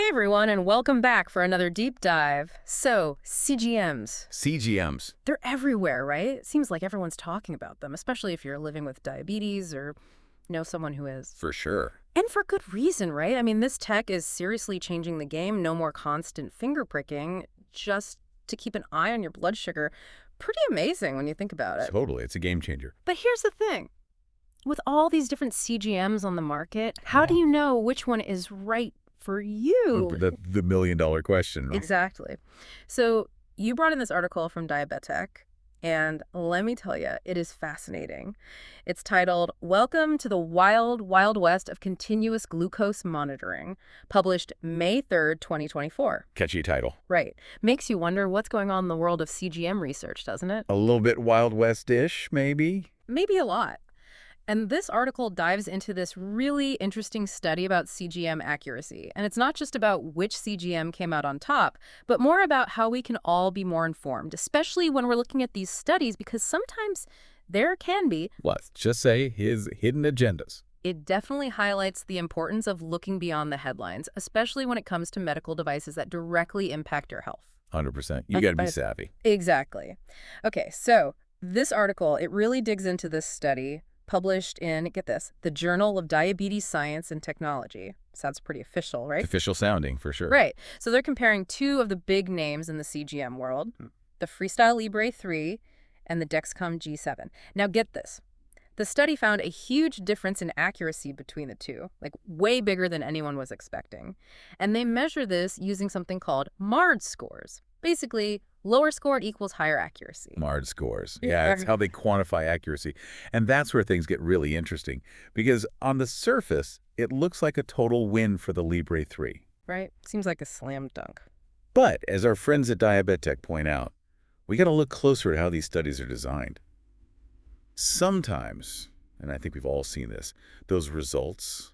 everyone, and welcome back for another deep dive. So, CGMs. CGMs. They're everywhere, right? It seems like everyone's talking about them, especially if you're living with diabetes or know someone who is. For sure. And for good reason, right? I mean, this tech is seriously changing the game. No more constant finger pricking, just to keep an eye on your blood sugar. Pretty amazing when you think about it. Totally. It's a game changer. But here's the thing. With all these different CGMs on the market, how do you know which one is right for you? The million-dollar question. Right? Exactly. So you brought in this article from Diabetic, and let me tell you, it is fascinating. It's titled, Welcome to the Wild, Wild West of Continuous Glucose Monitoring, published May 3rd, 2024. Catchy title. Right. Makes you wonder what's going on in the world of CGM research, doesn't it? A little bit Wild West-ish, maybe? Maybe a lot. And this article dives into this really interesting study about CGM accuracy. And it's not just about which CGM came out on top, but more about how we can all be more informed, especially when we're looking at these studies, because sometimes there can be, Let's just say, his hidden agendas. It definitely highlights the importance of looking beyond the headlines, especially when it comes to medical devices that directly impact your health. 100%. You got to be savvy. Exactly. Okay, so this article, it really digs into this study, published in, get this, the Journal of Diabetes Science and Technology. Sounds pretty official, right? Official sounding, for sure. Right. So they're comparing two of the big names in the CGM world, the Freestyle Libre 3 and the Dexcom G7. Now get this. The study found a huge difference in accuracy between the two, like way bigger than anyone was expecting. And they measure this using something called MARD scores. Basically, lower scored equals higher accuracy. MARD scores. Yeah, it's how they quantify accuracy. And that's where things get really interesting. Because on the surface, it looks like a total win for the Libre 3. Right? Seems like a slam dunk. But, as our friends at Diabetic point out, we got to look closer at how these studies are designed. Sometimes, and I think we've all seen this, those results,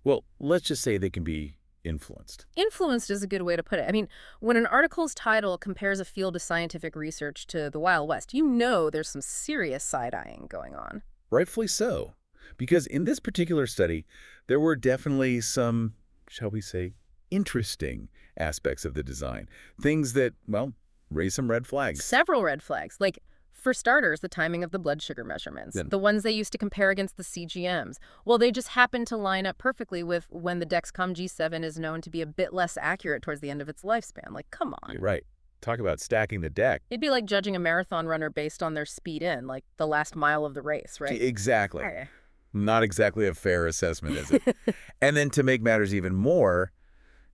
well, let's just say they can be influenced. Influenced is a good way to put it. I mean, when an article's title compares a field of scientific research to the Wild West, you know there's some serious side-eyeing going on. Rightfully so. Because in this particular study, there were definitely some, shall we say, interesting aspects of the design. Things that, well, raise some red flags. Several red flags. Like, for starters, the timing of the blood sugar measurements, the ones they used to compare against the CGMs. Well, they just happen to line up perfectly with when the Dexcom G7 is known to be a bit less accurate towards the end of its lifespan. Like, come on. Right. Talk about stacking the deck. It'd be like judging a marathon runner based on their speed in, like the last mile of the race, right? Exactly. Okay. Not exactly a fair assessment, is it? And then to make matters even more,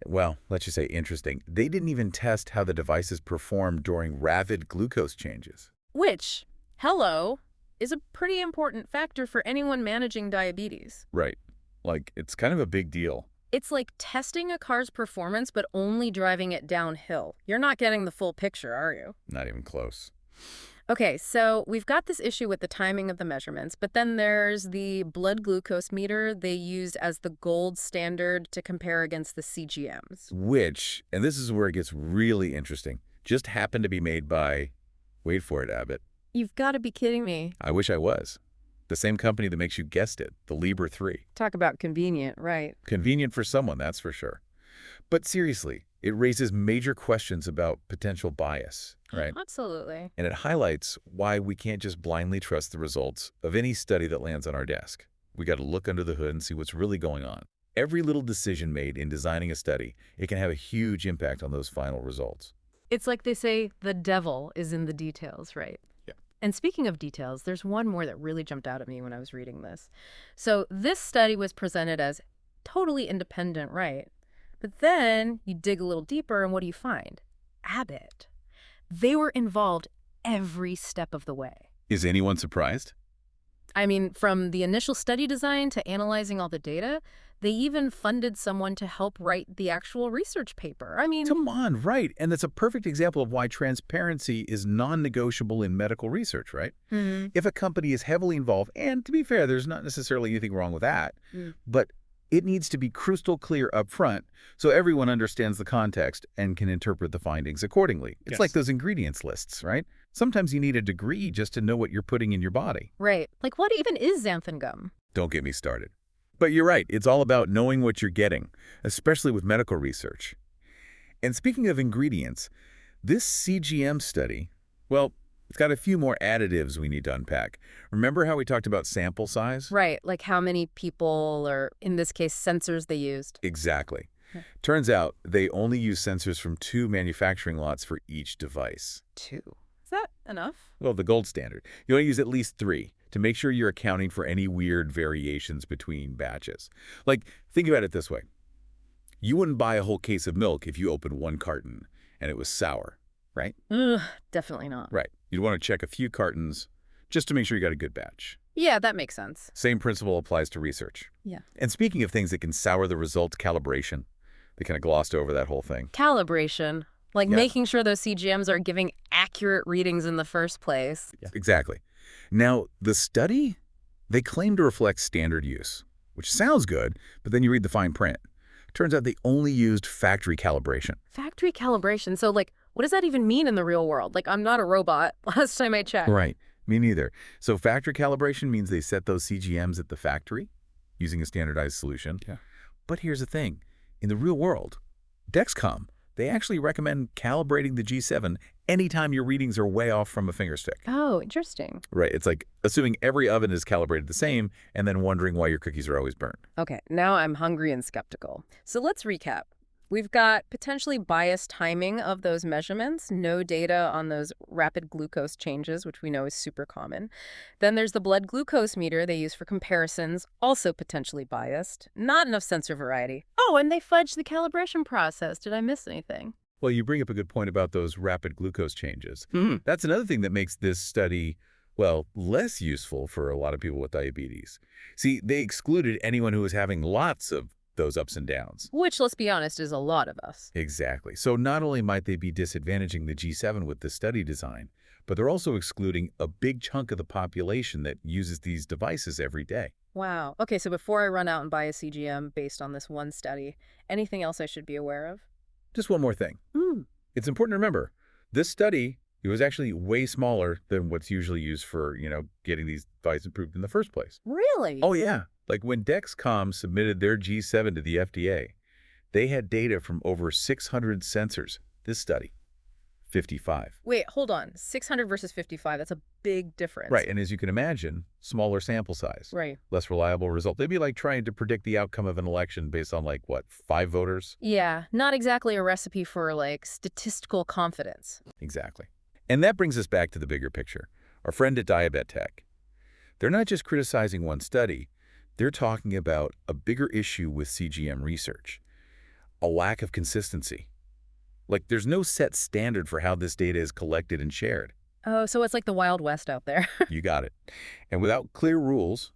well, let's just say interesting, they didn't even test how the devices performed during rapid glucose changes. Which, hello, is a pretty important factor for anyone managing diabetes. Right. Like, it's kind of a big deal. It's like testing a car's performance, but only driving it downhill. You're not getting the full picture, are you? Not even close. Okay, so we've got this issue with the timing of the measurements, but then there's the blood glucose meter they used as the gold standard to compare against the CGMs. Which, and this is where it gets really interesting, just happened to be made by, wait for it, Abbott. You've got to be kidding me. I wish I was. The same company that makes you guessed it, the Libre 3. Talk about convenient, right? Convenient for someone, that's for sure. But seriously, it raises major questions about potential bias, right? Absolutely. And it highlights why we can't just blindly trust the results of any study that lands on our desk. We got to look under the hood and see what's really going on. Every little decision made in designing a study, it can have a huge impact on those final results. It's like they say, the devil is in the details, right? Yeah. And speaking of details, there's one more that really jumped out at me when I was reading this. So this study was presented as totally independent, right? But then you dig a little deeper, and what do you find? Abbott. They were involved every step of the way. Is anyone surprised? I mean, from the initial study design to analyzing all the data, they even funded someone to help write the actual research paper. I mean... Come on, right. And that's a perfect example of why transparency is non-negotiable in medical research, right? If a company is heavily involved, and to be fair, there's not necessarily anything wrong with that, but it needs to be crystal clear up front so everyone understands the context and can interpret the findings accordingly. It's like those ingredients lists, right? Sometimes you need a degree just to know what you're putting in your body. Right. Like, what even is xanthan gum? Don't get me started. But you're right, it's all about knowing what you're getting, especially with medical research. And speaking of ingredients, this CGM study, well, it's got a few more additives we need to unpack. Remember how we talked about sample size? Right, like how many people, or in this case, sensors they used. Exactly. Yeah. Turns out they only use sensors from 2 manufacturing lots for each device. 2. Is that enough? Well, the gold standard. You want to use at least 3 to make sure you're accounting for any weird variations between batches. Like, think about it this way. You wouldn't buy a whole case of milk if you opened 1 carton and it was sour, right? Ugh, definitely not. Right. You'd want to check a few cartons just to make sure you got a good batch. Yeah, that makes sense. Same principle applies to research. Yeah. And speaking of things that can sour the results, calibration. They kind of glossed over that whole thing. Calibration, like Yeah. making sure those CGMs are giving accurate readings in the first place. Yeah. Exactly. Now, the study, they claim to reflect standard use, which sounds good, but then you read the fine print. Turns out they only used factory calibration. Factory calibration. So, like, what does that even mean in the real world? Like, I'm not a robot. Last time I checked. Right. Me neither. So factory calibration means they set those CGMs at the factory using a standardized solution. Yeah. But here's the thing. In the real world, Dexcom, they actually recommend calibrating the G7 anytime your readings are way off from a fingerstick. Oh, interesting. Right. It's like assuming every oven is calibrated the same and then wondering why your cookies are always burnt. Okay, now I'm hungry and skeptical. So let's recap. We've got potentially biased timing of those measurements, no data on those rapid glucose changes, which we know is super common. Then there's the blood glucose meter they use for comparisons, also potentially biased. Not enough sensor variety. Oh, and they fudged the calibration process. Did I miss anything? Well, you bring up a good point about those rapid glucose changes. Mm. That's another thing that makes this study, well, less useful for a lot of people with diabetes. See, they excluded anyone who was having lots of those ups and downs. Which, let's be honest, is a lot of us. Exactly. So not only might they be disadvantaging the G7 with this study design, but they're also excluding a big chunk of the population that uses these devices every day. Wow. Okay, so before I run out and buy a CGM based on this one study, anything else I should be aware of? Just one more thing. Mm. It's important to remember, this study, it was actually way smaller than what's usually used for, getting these devices approved in the first place. Really? Oh, yeah. Like when Dexcom submitted their G7 to the FDA, they had data from over 600 sensors. This study, 55. Wait, hold on. 600 versus 55. That's a big difference. Right, and as you can imagine, smaller sample size. Right. Less reliable result. They'd be like trying to predict the outcome of an election based on, 5 voters? Yeah, not exactly a recipe for, statistical confidence. Exactly. And that brings us back to the bigger picture. Our friend at Diabetes Tech. They're not just criticizing one study. They're talking about a bigger issue with CGM research, a lack of consistency. Like, there's no set standard for how this data is collected and shared. Oh, so it's like the Wild West out there. You got it. And without clear rules,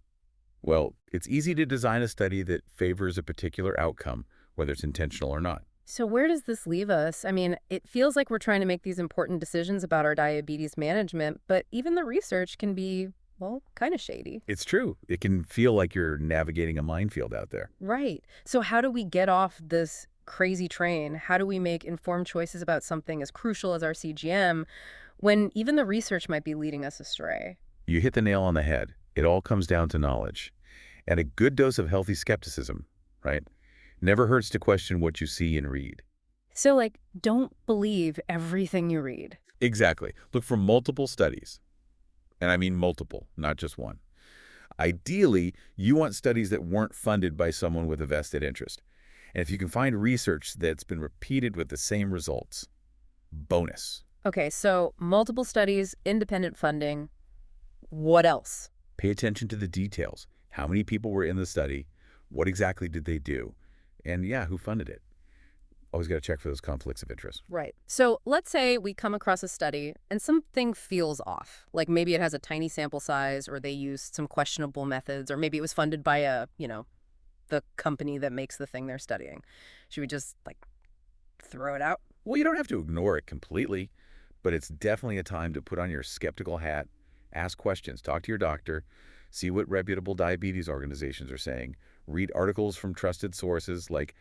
well, it's easy to design a study that favors a particular outcome, whether it's intentional or not. So where does this leave us? I mean, it feels like we're trying to make these important decisions about our diabetes management, but even the research can be, well, kind of shady. It's true. It can feel like you're navigating a minefield out there. Right. So how do we get off this crazy train? How do we make informed choices about something as crucial as our CGM when even the research might be leading us astray? You hit the nail on the head. It all comes down to knowledge and a good dose of healthy skepticism, right? Never hurts to question what you see and read. So, don't believe everything you read. Exactly. Look for multiple studies. And I mean multiple, not just one. Ideally, you want studies that weren't funded by someone with a vested interest. And if you can find research that's been repeated with the same results, bonus. Okay, so multiple studies, independent funding. What else? Pay attention to the details. How many people were in the study? What exactly did they do? And yeah, who funded it? Always got to check for those conflicts of interest. Right. So let's say we come across a study and something feels off. Like maybe it has a tiny sample size, or they used some questionable methods, or maybe it was funded by the company that makes the thing they're studying. Should we just, throw it out? Well, you don't have to ignore it completely, but it's definitely a time to put on your skeptical hat, ask questions, talk to your doctor, see what reputable diabetes organizations are saying, read articles from trusted sources like,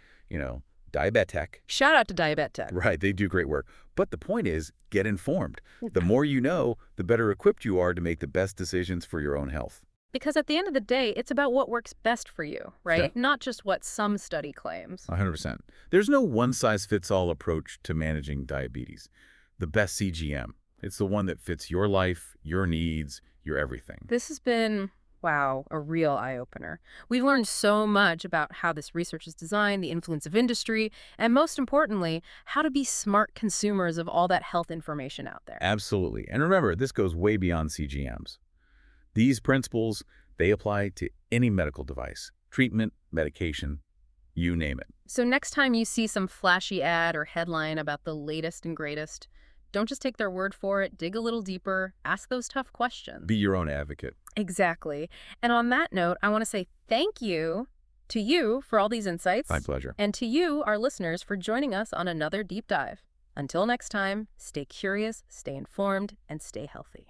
Diabetes Tech. Shout out to Diabetes Tech. Right, they do great work. But the point is, get informed. The more you know, the better equipped you are to make the best decisions for your own health. Because at the end of the day, it's about what works best for you, right? Yeah. Not just what some study claims. 100%. There's no one-size-fits-all approach to managing diabetes. The best CGM. It's the one that fits your life, your needs, your everything. This has been, wow, a real eye-opener. We've learned so much about how this research is designed, the influence of industry, and most importantly, how to be smart consumers of all that health information out there. Absolutely. And remember, this goes way beyond CGMs. These principles, they apply to any medical device, treatment, medication, you name it. So next time you see some flashy ad or headline about the latest and greatest, don't just take their word for it, dig a little deeper, ask those tough questions. Be your own advocate. Exactly. And on that note, I want to say thank you to you for all these insights. My pleasure. And to you, our listeners, for joining us on another deep dive. Until next time, stay curious, stay informed, and stay healthy.